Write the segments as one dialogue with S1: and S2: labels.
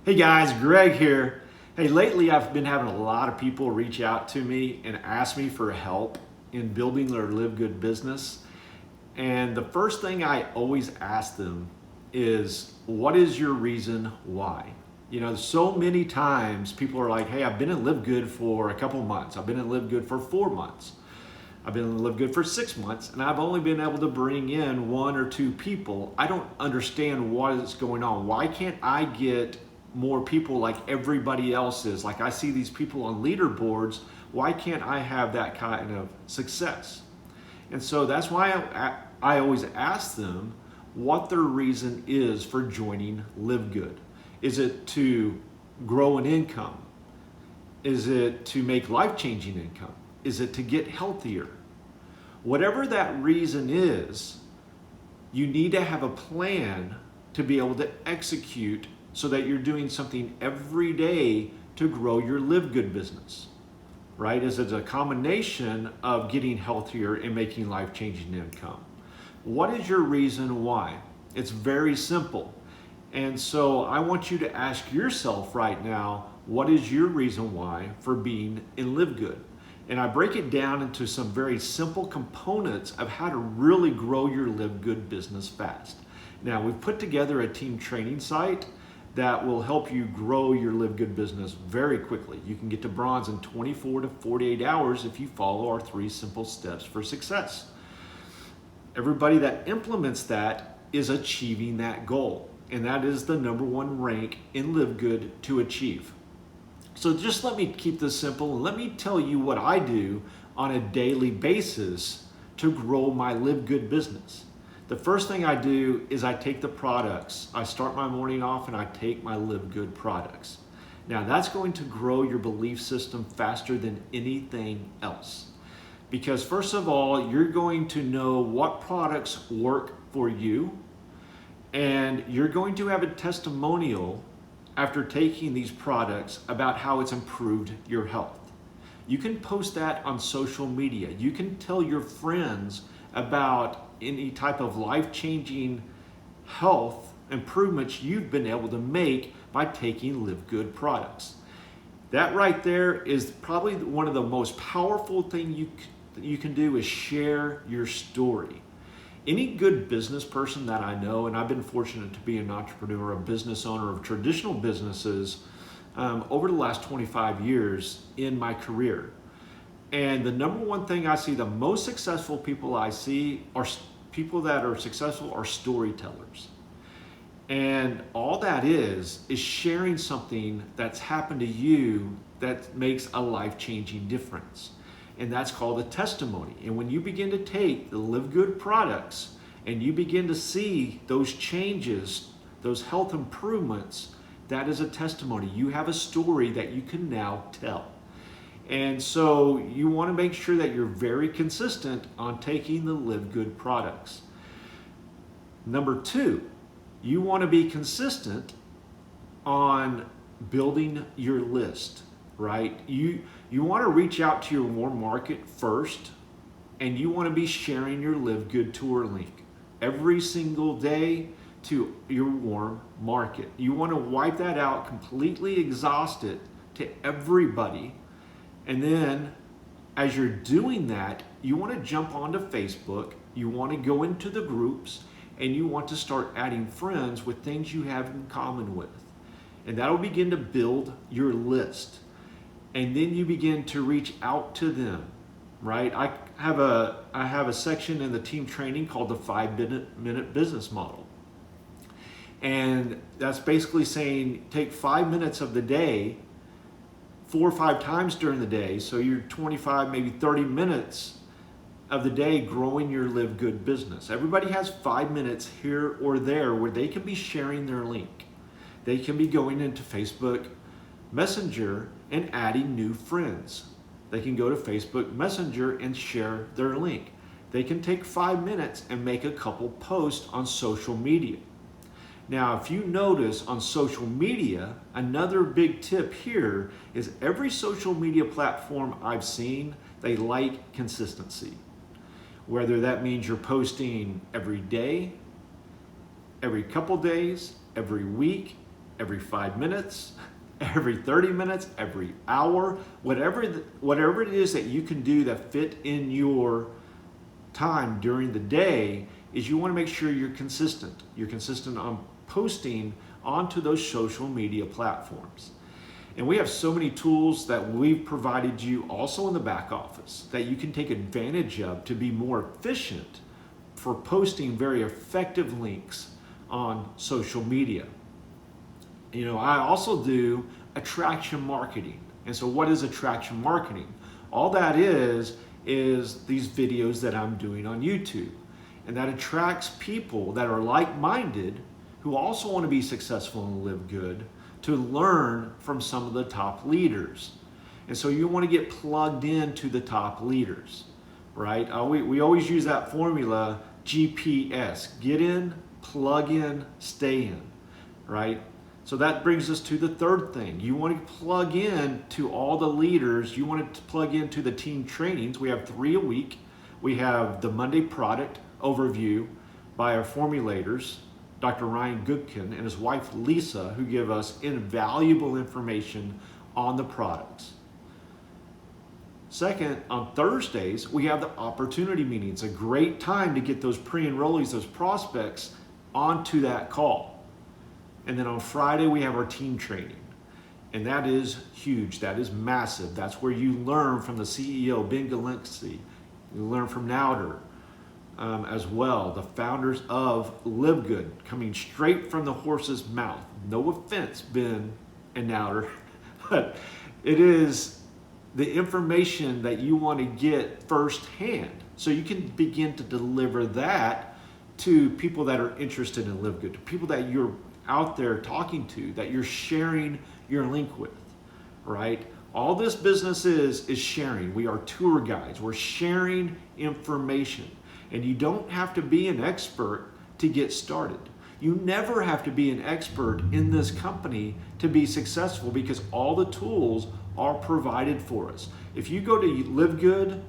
S1: Hey guys, Greg here. Hey, lately I've been having a lot of people reach out to me and ask me for help in building their Livegood business. And the first thing I always ask them is, what is your reason why? So many times people are like, hey, I've been in Livegood for a couple months. I've been in Livegood for 4 months. I've been in Livegood for 6 months, and I've only been able to bring in 1 or 2 people. I don't understand what is going on. Why can't I get more people like everybody else is? Like, I see these people on leaderboards. Why can't I have that kind of success? And so that's why I always ask them what their reason is for joining Livegood. Is it to grow an income? Is it to make life-changing income? Is it to get healthier? Whatever that reason is, you need to have a plan to be able to execute so that you're doing something every day to grow your Livegood business, right? It's a combination of getting healthier and making life-changing income. What is your reason why? It's very simple. And so I want you to ask yourself right now, what is your reason why for being in Livegood? And I break it down into some very simple components of how to really grow your Livegood business fast. Now, we've put together a team training site that will help you grow your Livegood business very quickly. You can get to bronze in 24 to 48 hours if you follow our 3 simple steps for success. Everybody that implements that is achieving that goal, and that is the #1 rank in Livegood to achieve. So just let me keep this simple and let me tell you what I do on a daily basis to grow my Livegood business. The first thing I do is I take the products. I start my morning off and I take my Livegood products. Now that's going to grow your belief system faster than anything else. Because first of all, you're going to know what products work for you, and you're going to have a testimonial after taking these products about how it's improved your health. You can post that on social media. You can tell your friends about any type of life-changing health improvements you've been able to make by taking Livegood products. That right there is probably one of the most powerful things you can do, is share your story. Any good business person that I know, and I've been fortunate to be an entrepreneur, a business owner of traditional businesses over the last 25 years in my career. And the #1 thing I see, the most successful people I see are people that are successful are storytellers. And all that is sharing something that's happened to you that makes a life-changing difference. And that's called a testimony. And when you begin to take the Livegood products and you begin to see those changes, those health improvements, that is a testimony. You have a story that you can now tell. And so you want to make sure that you're very consistent on taking the Livegood products. #2, you want to be consistent on building your list, right? You want to reach out to your warm market first, and you want to be sharing your Livegood tour link every single day to your warm market. You want to wipe that out, completely exhaust it to everybody. And then as you're doing that, you want to jump onto Facebook, you want to go into the groups, and you want to start adding friends with things you have in common with. And that'll begin to build your list. And then you begin to reach out to them, right? I have a section in the team training called the 5-minute business model. And that's basically saying take 5 minutes of the day, 4 or 5 times during the day. So you're 25, maybe 30 minutes of the day growing your Livegood business. Everybody has 5 minutes here or there where they can be sharing their link. They can be going into Facebook Messenger and adding new friends. They can go to Facebook Messenger and share their link. They can take 5 minutes and make a couple posts on social media. Now, if you notice on social media, another big tip here is every social media platform I've seen, they like consistency. Whether that means you're posting every day, every couple days, every week, every 5 minutes, every 30 minutes, every hour, whatever it is that you can do that fit in your time during the day, is you want to make sure you're consistent. You're consistent on posting onto those social media platforms. And we have so many tools that we've provided you also in the back office that you can take advantage of to be more efficient for posting very effective links on social media. I also do attraction marketing. And so what is attraction marketing? All that is these videos that I'm doing on YouTube. And that attracts people that are like-minded who also want to be successful and live good, to learn from some of the top leaders. And so you want to get plugged into the top leaders, right? We always use that formula, GPS, get in, plug in, stay in, right? So that brings us to the third thing. You want to plug in to all the leaders. You want to plug into the team trainings. We have 3 a week. We have the Monday product overview by our formulators, Dr. Ryan Goodkin and his wife Lisa, who give us invaluable information on the products. Second, on Thursdays, we have the opportunity meetings, a great time to get those pre-enrollees, those prospects, onto that call. And then on Friday, we have our team training. And that is huge, that is massive. That's where you learn from the CEO, Ben Galinsky. You learn from Nauder as well, the founders of Livegood, coming straight from the horse's mouth. No offense, Ben and Nauder, but it is the information that you want to get firsthand, so you can begin to deliver that to people that are interested in Livegood, to people that you're out there talking to, that you're sharing your link with, right? All this business is sharing. We are tour guides. We're sharing information. And you don't have to be an expert to get started. You never have to be an expert in this company to be successful, because all the tools are provided for us. If you go to Livegood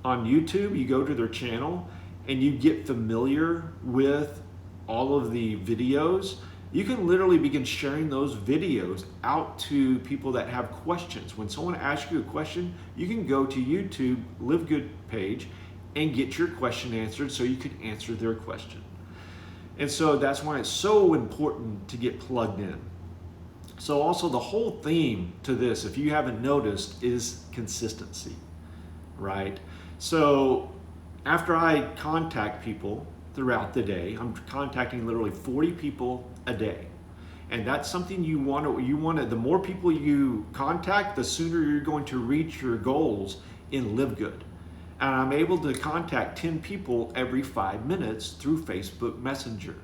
S1: on YouTube, you go to their channel and you get familiar with all of the videos, you can literally begin sharing those videos out to people that have questions. When someone asks you a question, you can go to YouTube Livegood page and get your question answered so you can answer their question. And so that's why it's so important to get plugged in. So also the whole theme to this, if you haven't noticed, is consistency, right? So after I contact people throughout the day, I'm contacting literally 40 people a day. And that's something you want to, the more people you contact, the sooner you're going to reach your goals in Livegood. And I'm able to contact 10 people every 5 minutes through Facebook Messenger.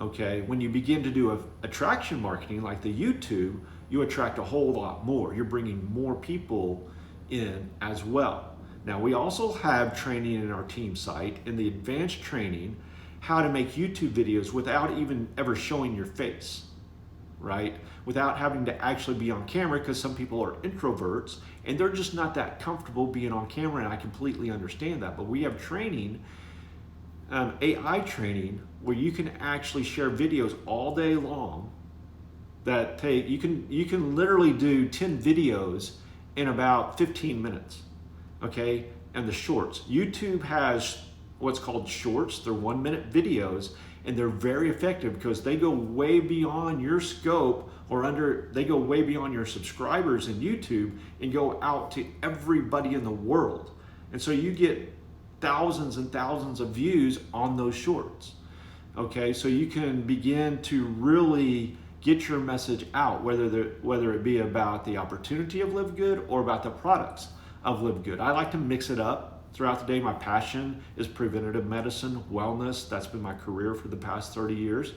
S1: Okay, when you begin to do attraction marketing like the YouTube, you attract a whole lot more. You're bringing more people in as well. Now, we also have training in our team site, in the advanced training, how to make YouTube videos without even ever showing your face, right? Without having to actually be on camera, because some people are introverts and they're just not that comfortable being on camera, and I completely understand that. But we have training, AI training, where you can actually share videos all day long that take, you can literally do 10 videos in about 15 minutes, okay? And the shorts. YouTube has what's called shorts. They're 1-minute videos, and they're very effective because they go way beyond your scope, or they go way beyond your subscribers in YouTube and go out to everybody in the world. And so you get thousands and thousands of views on those shorts. Okay, so you can begin to really get your message out, whether it be about the opportunity of Livegood or about the products of Livegood. I like to mix it up throughout the day. My passion is preventative medicine, wellness. That's been my career for the past 30 years.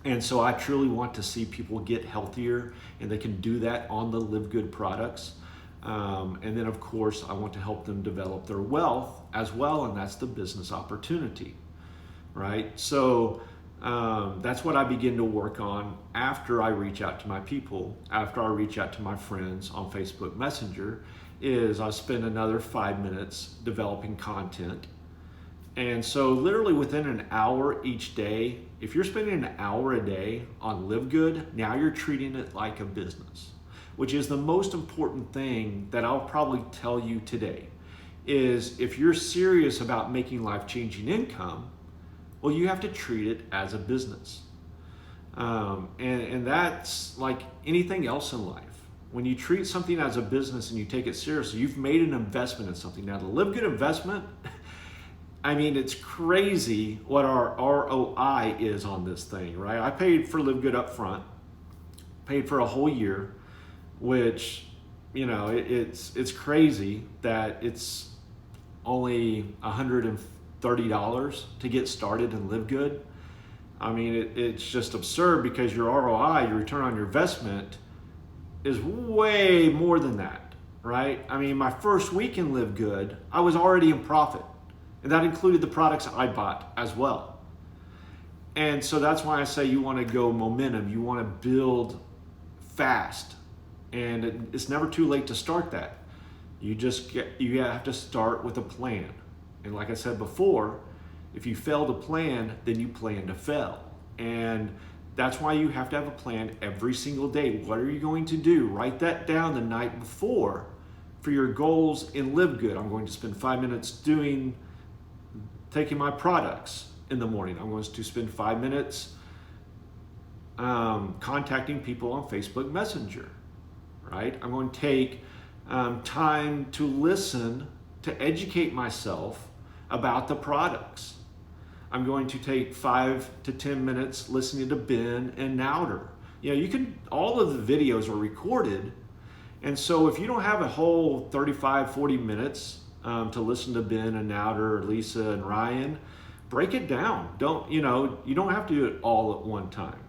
S1: And so I truly want to see people get healthier, and they can do that on the Livegood products. And then, of course, I want to help them develop their wealth as well, and that's the business opportunity, right? So that's what I begin to work on after I reach out to my people, after I reach out to my friends on Facebook Messenger, is I spend another 5 minutes developing content And so literally within an hour each day, if you're spending an hour a day on Livegood, now you're treating it like a business, which is the most important thing that I'll probably tell you today. Is if you're serious about making life-changing income, well, you have to treat it as a business. And that's like anything else in life. When you treat something as a business and you take it seriously, you've made an investment in something. Now, the Livegood investment, I mean, it's crazy what our ROI is on this thing, right? I paid for Livegood up front, paid for a whole year, which, you know, it's crazy that it's only $130 to get started in Livegood. I mean, it's just absurd because your ROI, your return on your investment, is way more than that, right? I mean, my first week in Livegood, I was already in profit, and that included the products I bought as well. And so that's why I say you want to go momentum, you want to build fast, and it's never too late to start that. You have to start with a plan. And like I said before, if you fail to plan, then you plan to fail. And that's why you have to have a plan every single day. What are you going to do? Write that down the night before for your goals in Livegood. I'm going to spend 5 minutes taking my products in the morning. I'm going to spend 5 minutes contacting people on Facebook Messenger, right? I'm going to take time to listen, to educate myself about the products. I'm going to take 5 to 10 minutes listening to Ben and Nauder. You know, all of the videos are recorded. And so if you don't have a whole 35, 40 minutes to listen to Ben and Nauder, Lisa and Ryan, break it down. You don't have to do it all at one time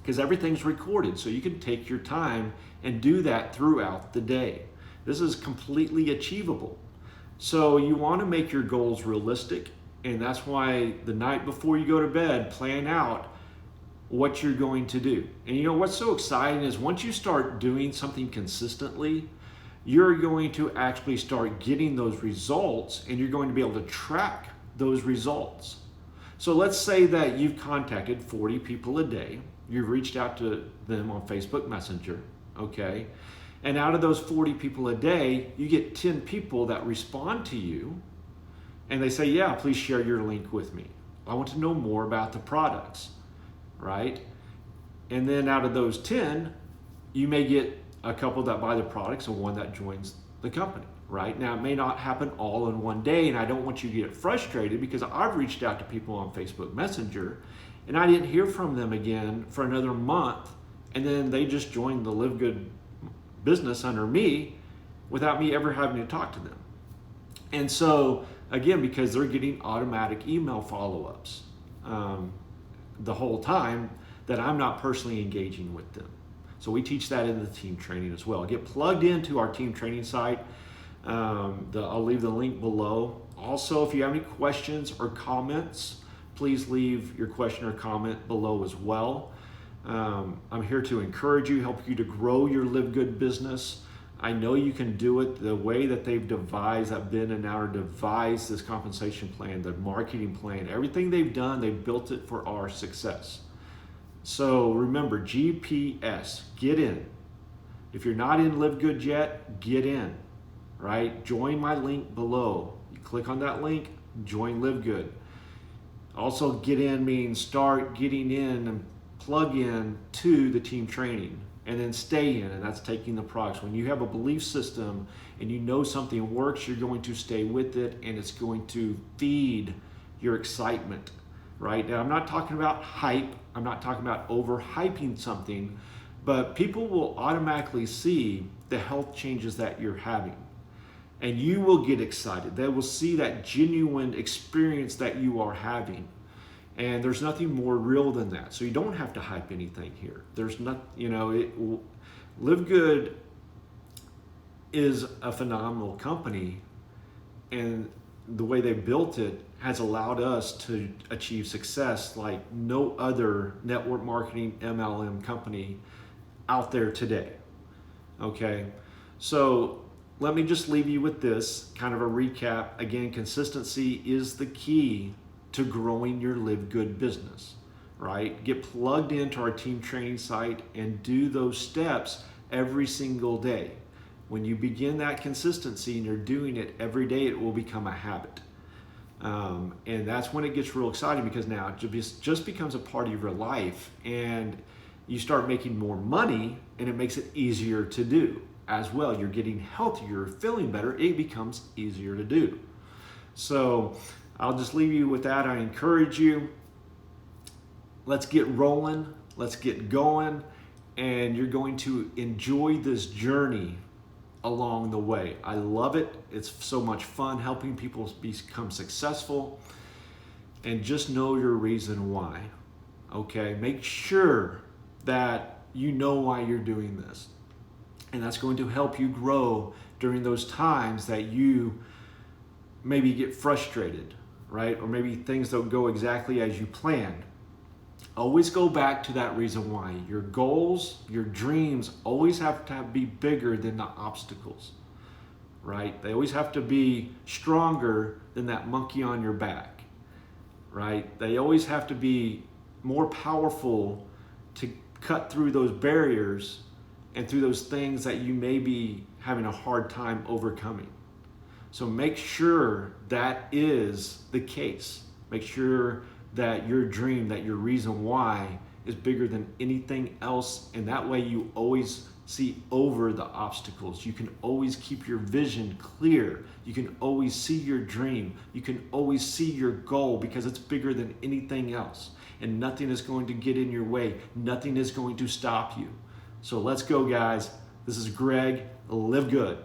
S1: because everything's recorded. So you can take your time and do that throughout the day. This is completely achievable. So you want to make your goals realistic. And that's why the night before you go to bed, plan out what you're going to do. And you know what's so exciting is once you start doing something consistently, you're going to actually start getting those results and you're going to be able to track those results. So let's say that you've contacted 40 people a day. You've reached out to them on Facebook Messenger, okay? And out of those 40 people a day, you get 10 people that respond to you and they say, yeah, please share your link with me. I want to know more about the products, right? And then out of those 10, you may get a couple that buy the products and one that joins the company, right? Now, it may not happen all in one day, and I don't want you to get frustrated because I've reached out to people on Facebook Messenger and I didn't hear from them again for another month, and then they just joined the Livegood business under me without me ever having to talk to them. And so, again, because they're getting automatic email follow-ups the whole time that I'm not personally engaging with them. So we teach that in the team training as well. Get plugged into our team training site. I'll leave the link below. Also, if you have any questions or comments, please leave your question or comment below as well. I'm here to encourage you, help you to grow your Livegood business. I know you can do it the way that they've devised, that Ben and Nauder devised this compensation plan, the marketing plan, everything they've done, they've built it for our success. So remember, GPS, get in. If you're not in Livegood yet, get in, right? Join my link below. You click on that link, join Livegood. Also, get in means start getting in and plug in to the team training. And then stay in, and that's taking the products. When you have a belief system and you know something works, you're going to stay with it, and it's going to feed your excitement, right? Now, I'm not talking about hype. I'm not talking about overhyping something, but people will automatically see the health changes that you're having, and you will get excited. They will see that genuine experience that you are having. And there's nothing more real than that. So you don't have to hype anything here. There's not, Livegood is a phenomenal company, and the way they built it has allowed us to achieve success like no other network marketing MLM company out there today. Okay, so let me just leave you with this kind of a recap. Again, consistency is the key to growing your Live Good business, right? Get plugged into our team training site and do those steps every single day. When you begin that consistency and you're doing it every day, it will become a habit. And that's when it gets real exciting, because now it just becomes a part of your life, and you start making more money, and it makes it easier to do as well. You're getting healthier, you're feeling better, it becomes easier to do. So I'll just leave you with that. I encourage you, let's get rolling, let's get going, and you're going to enjoy this journey along the way. I love it. It's so much fun helping people become successful, and just know your reason why. Okay, make sure that you know why you're doing this, and that's going to help you grow during those times that you maybe get frustrated, right? Or maybe things don't go exactly as you planned. Always go back to that reason why. Your goals, your dreams always have to be bigger than the obstacles, right? They always have to be stronger than that monkey on your back, right? They always have to be more powerful to cut through those barriers and through those things that you may be having a hard time overcoming. So make sure that is the case. Make sure that your dream, that your reason why is bigger than anything else, and that way you always see over the obstacles. You can always keep your vision clear. You can always see your dream. You can always see your goal, because it's bigger than anything else, and nothing is going to get in your way. Nothing is going to stop you. So let's go, guys. This is Greg. Live good.